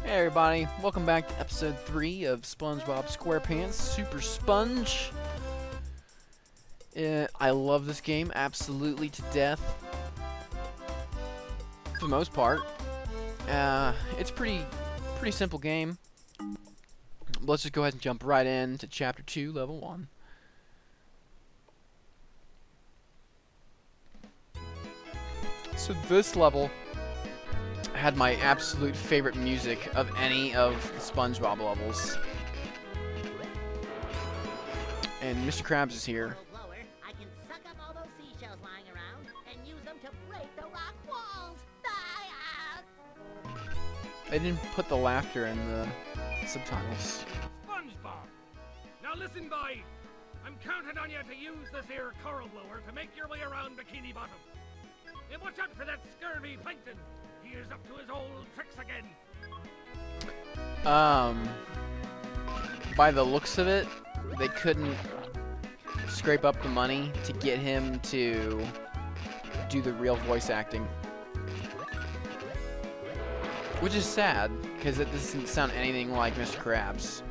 Hey everybody, welcome back to episode 3 of SpongeBob SquarePants Super Sponge. I love this game absolutely to death. For the most part. It's pretty simple game. Let's just go ahead and jump right into chapter 2, level 1. So this level had my absolute favorite music of any of the SpongeBob levels. And Mr. Krabs is here. I can suck up all those seashells lying around and use them to break the rock walls. They didn't put the laughter in the subtitles. SpongeBob! Now listen, boy! I'm counting on you to use this here coral blower to make your way around Bikini Bottom. And watch out for that scurvy plankton! He is up to his old tricks again! By the looks of it, they couldn't scrape up the money to get him to do the real voice acting. Which is sad, because it doesn't sound anything like Mr. Krabs.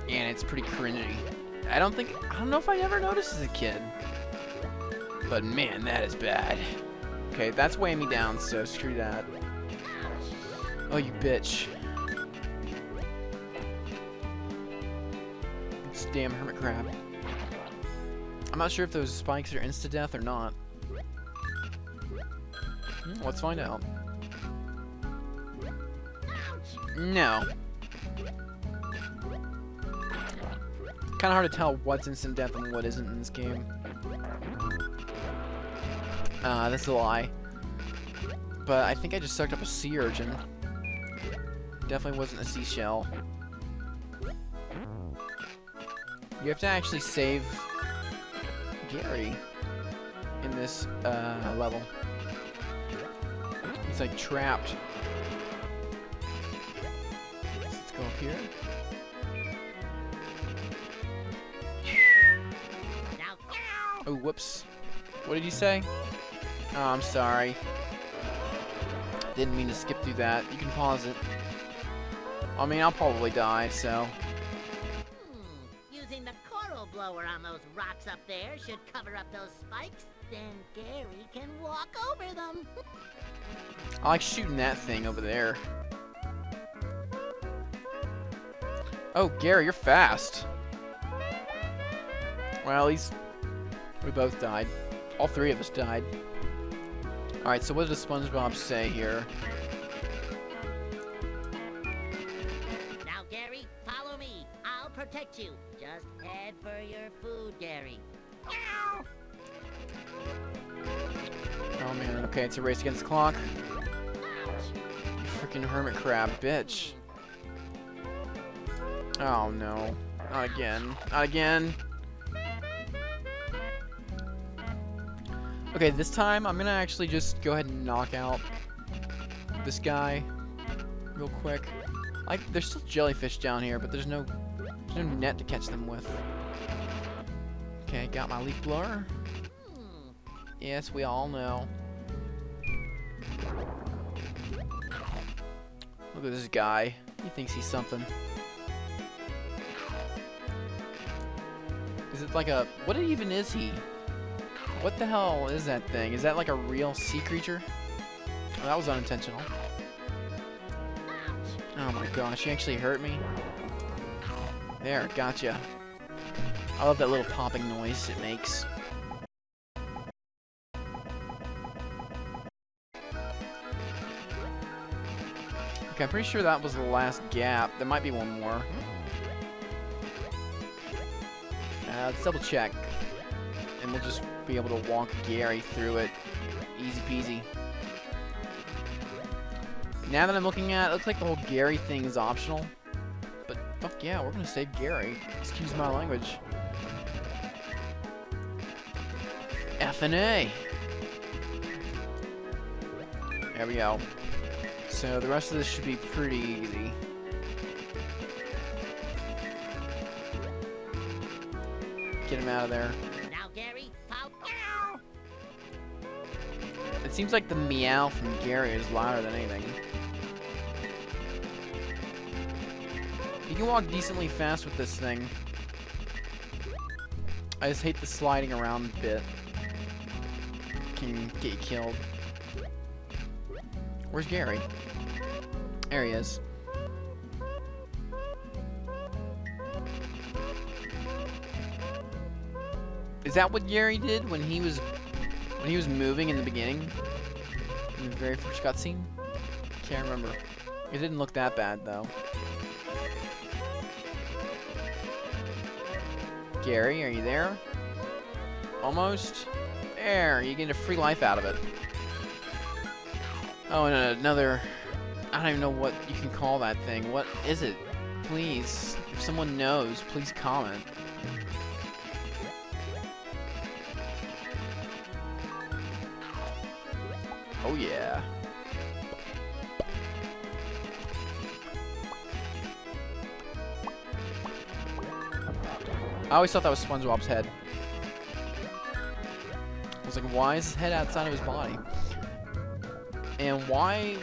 And it's pretty cringy. I don't know if I ever noticed as a kid. But man, that is bad. Okay, that's weighing me down, so screw that. Oh, you bitch. This damn hermit crab. I'm not sure if those spikes are insta-death or not. Let's find out. No. Kinda hard to tell what's instant death and what isn't in this game. That's a lie. But I think I just sucked up a sea urchin. Definitely wasn't a seashell. You have to actually save Gary in this level. He's like trapped. Let's go up here. Oh, whoops. What did you say? Oh, I'm sorry. Didn't mean to skip through that. You can pause it. I mean, I'll probably die, so. Using the coral blower on those rocks up there should cover up those spikes. Then Gary can walk over them. I like shooting that thing over there. Oh, Gary, you're fast. Well, at least we both died. All three of us died. Alright, so what does SpongeBob say here? Now, Gary, follow me. I'll protect you. Just head for your food, Gary. Oh man, okay, it's a race against the clock. You freaking hermit crab, bitch. Oh no. Not again. Not again. Okay, this time I'm gonna actually just go ahead and knock out this guy real quick. There's still jellyfish down here, but there's no net to catch them with. Okay, got my leaf blower. Yes, we all know. Look at this guy. He thinks he's something. Is it like a... What even is he? What the hell is that thing? Is that like a real sea creature? Oh, that was unintentional. Oh my gosh, he actually hurt me. There, gotcha. I love that little popping noise it makes. Okay, I'm pretty sure that was the last gap. There might be one more. Let's double check. And we'll just be able to walk Gary through it. Easy peasy. Now that I'm looking at it, looks like the whole Gary thing is optional. But fuck yeah, we're gonna save Gary. Excuse my language. F and A. There we go. So the rest of this should be pretty easy. Get him out of there. Now, Gary, It's Seems like the meow from Gary is louder than anything. You can walk decently fast with this thing. I just hate the sliding around bit. Can get you killed. Where's Gary? There he is. Is that what Gary did when he was moving in the beginning? In the very first cutscene? Can't remember. It didn't look that bad though. Gary, are you there? Almost? There, you get a free life out of it. Oh, and another... I don't even know what you can call that thing. What is it? Please, if someone knows, please comment. Oh yeah. I always thought that was SpongeBob's head. I was like, why is his head outside of his body? And why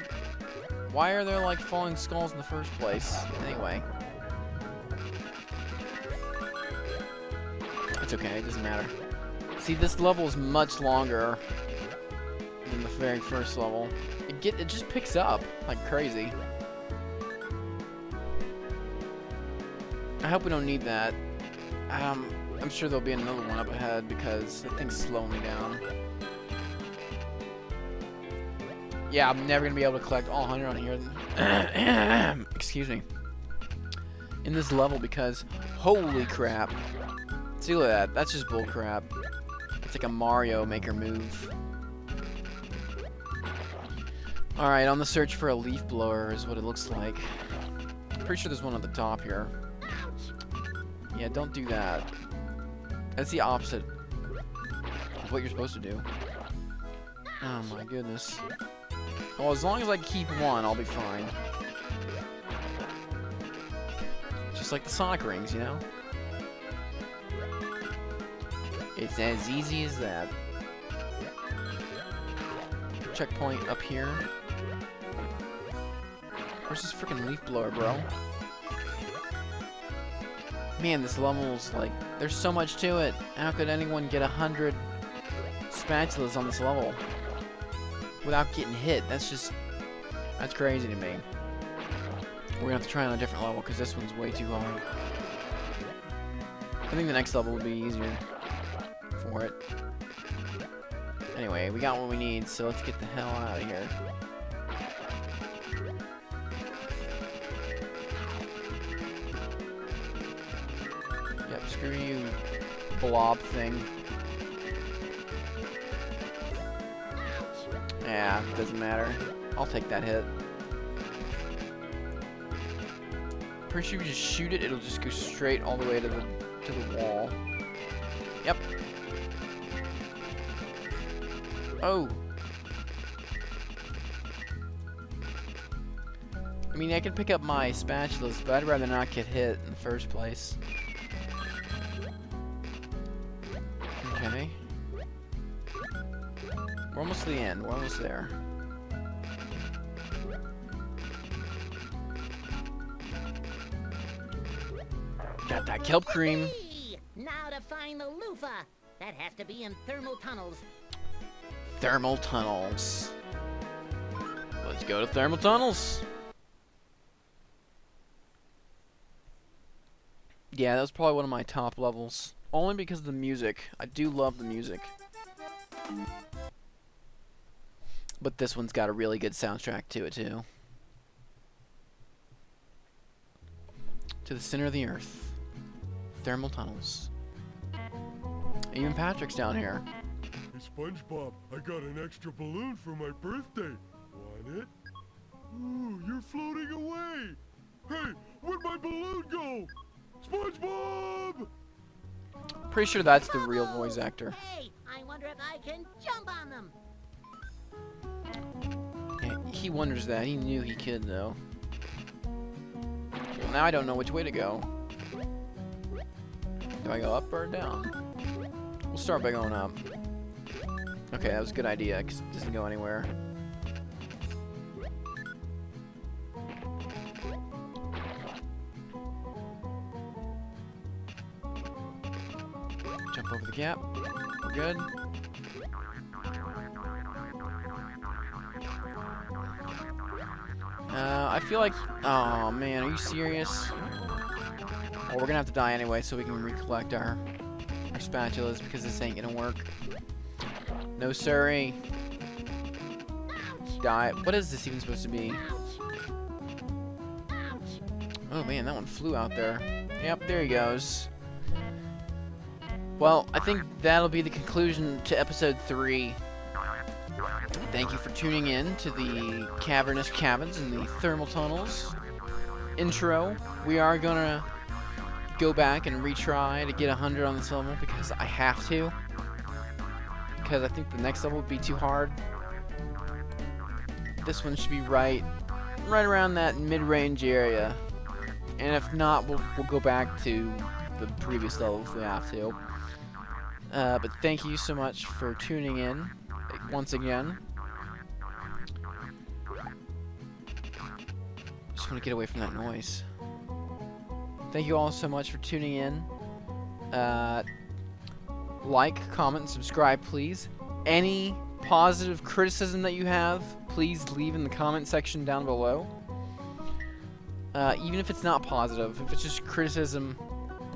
are there like falling skulls in the first place? Anyway. It's okay, it doesn't matter. See, this level is much longer than the very first level. It just picks up like crazy. I hope we don't need that. I'm sure there'll be another one up ahead because that thing's slowing me down. Yeah, I'm never gonna be able to collect all 100 on here. Excuse me. In this level because holy crap. See, look at that. That's just bull crap. It's like a Mario Maker move. Alright, on the search for a leaf blower is what it looks like. Pretty sure there's one at the top here. Yeah, don't do that. That's the opposite of what you're supposed to do. Oh my goodness. Well, as long as I keep one, I'll be fine. Just like the Sonic rings, you know? It's as easy as that. Checkpoint up here. Where's this freaking leaf blower, bro? Man, this level's like, there's so much to it. How could anyone get 100 spatulas on this level without getting hit? That's crazy to me. We're gonna have to try on a different level because this one's way too hard. I think the next level will be easier for it. Anyway, we got what we need, so let's get the hell out of here. Yep, screw you, blob thing. Yeah, doesn't matter. I'll take that hit. Pretty sure if you just shoot it, it'll just go straight all the way to the wall. Yep. Oh. I mean, I can pick up my spatulas, but I'd rather not get hit in the first place. Okay. We're almost to the end. We're almost there. Got that kelp cream. Hey, now to find the loofah. That has to be in thermal tunnels. Thermal tunnels. Let's go to thermal tunnels. Yeah, that was probably one of my top levels. Only because of the music. I do love the music. But this one's got a really good soundtrack to it, too. To the center of the earth. Thermal tunnels. Even Patrick's down here. Hey, SpongeBob, I got an extra balloon for my birthday. Want it? Ooh, you're floating away. Hey, where'd my balloon go? SpongeBob! Pretty sure that's the real voice actor. Hey, I wonder if I can jump on them. Yeah, he wonders that. He knew he could, though. Well, now I don't know which way to go. Do I go up or down? We'll start by going up. Okay, that was a good idea, because it doesn't go anywhere. Jump over the gap. We're good. I feel like... Oh, man, are you serious? Well, we're gonna have to die anyway, so we can recollect our spatulas, because this ain't gonna work. No siree. Die. What is this even supposed to be? Oh man, that one flew out there. Yep, there he goes. Well, I think that'll be the conclusion to episode 3. Thank you for tuning in to the cavernous cabins and the thermal tunnels intro. We are gonna go back and retry to get 100 on this level because I have to. Because I think the next level would be too hard. This one should be right around that mid-range area. And if not, we'll go back to the previous level if we have to. But thank you so much for tuning in once again. Just want to get away from that noise. Thank you all so much for tuning in. Like, comment, and subscribe, please. Any positive criticism that you have, please leave in the comment section down below. Even if it's not positive, if it's just criticism,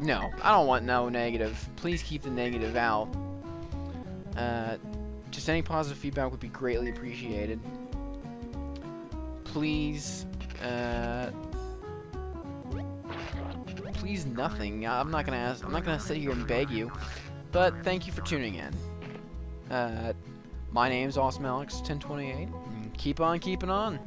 no, I don't want no negative. Please keep the negative out. Just any positive feedback would be greatly appreciated. Please, please nothing. I'm not gonna ask. I'm not gonna sit here and beg you. But thank you for tuning in. My name's AwesomeAlex1028. Keep on keeping on.